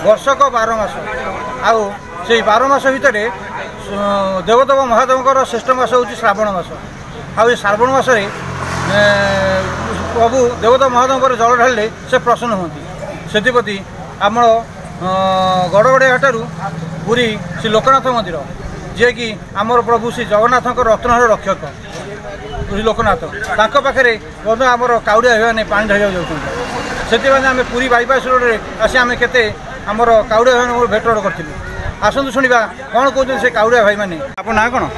वर्षक 12 मास आउ से 12 मास भितर देवदेव महादेव श्रेष्ठ मास हूँ श्रावण मास आउ श्रावण मास प्रभु देवदेव महादेव जल ढाले से प्रसन्न होती से आम गड़गड़िया हाटू पुरी श्री लोकनाथ मंदिर जे कि आमर प्रभु श्री जगन्नाथ रत्नहर रक्षक श्री लोकनाथ पाखे आमर काउड़िया भाई पानी ढाई जाती आम पुरी बाईपास रोड में आसी आम के आमर काउड़िया भाई भेट करूँ आसतु शुणा कौन कहते से काउड़िया भाई मैंने आप ना कौन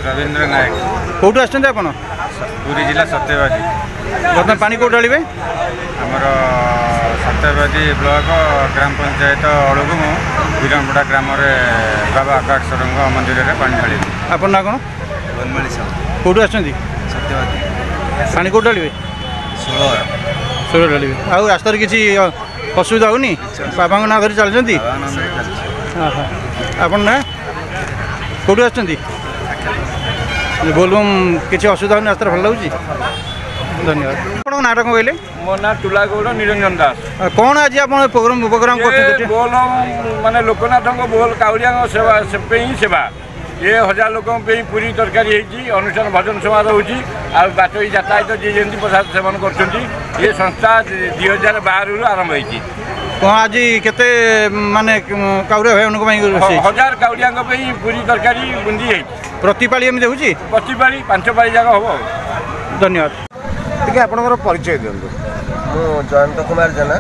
रवींद्र नायक कौटू आस पुरी जिला सत्यवादी बर्तमान पानी कौट ढाले आमर सत्यवादी ब्लॉक ग्राम पंचायत अड़गुम विरमपड़ा ग्राम बाबा आकाशरंग मंदिर में पानी ढाली आप ना कौन बनमाली साहू कौटू आस सत्यवादी पानी कौट ढाले 16 ढाले आ रास्तार किसी असुविधा होनी बाबा ना धरी चलती आपन ना कौटू आस बोलबम किसी असुविधा होनी रास्ता भल लगे धन्यवाद आप नाटक कहले मो ना टुलागौड़ निरंजन दास कौन आज आप प्रोग्राम बोल माने लोकनाथ बोल काउड़िया सेवा ही सेवा ये 1000 लोक पूरी तरकारी अनुष्ठान भजन सभा रोचे बाट यातायात जी जमी प्रसाद सेवन कर संस्था 2012 आरंभ होती कौन आज केते माने काउड़िया भाई 1000 काउड़िया पूरी तरकारी बुंदी प्रतिपाली एम देखुची प्रतिपाली 5 पाली जगह हम धन्यवाद ठीक आपंकर परिचय दिंतु मु जयंत कुमार जेना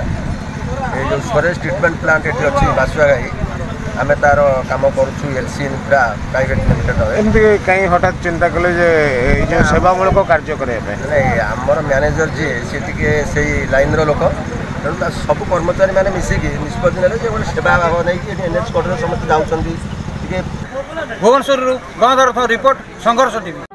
ये जो स्वरेज ट्रिटमेंट प्लांट ये अच्छी बासुआगाई आम तार कम करुँ एलसी इन्फ्रा प्राइवेट लिमिटेड एमती कहीं हठात चिंता कले जो सेवामूलक कार्य करने आमर मैनेजर जी से लाइन लोक तेणु सब कर्मचारी मैंने मिसिकी निष्पत्ति ने गोटे सेवा भाव नहीं एनएच कोर्टर समस्त जाऊँगी भुवनेश्वर गणधर रिपोर्ट संघर्ष टीवी।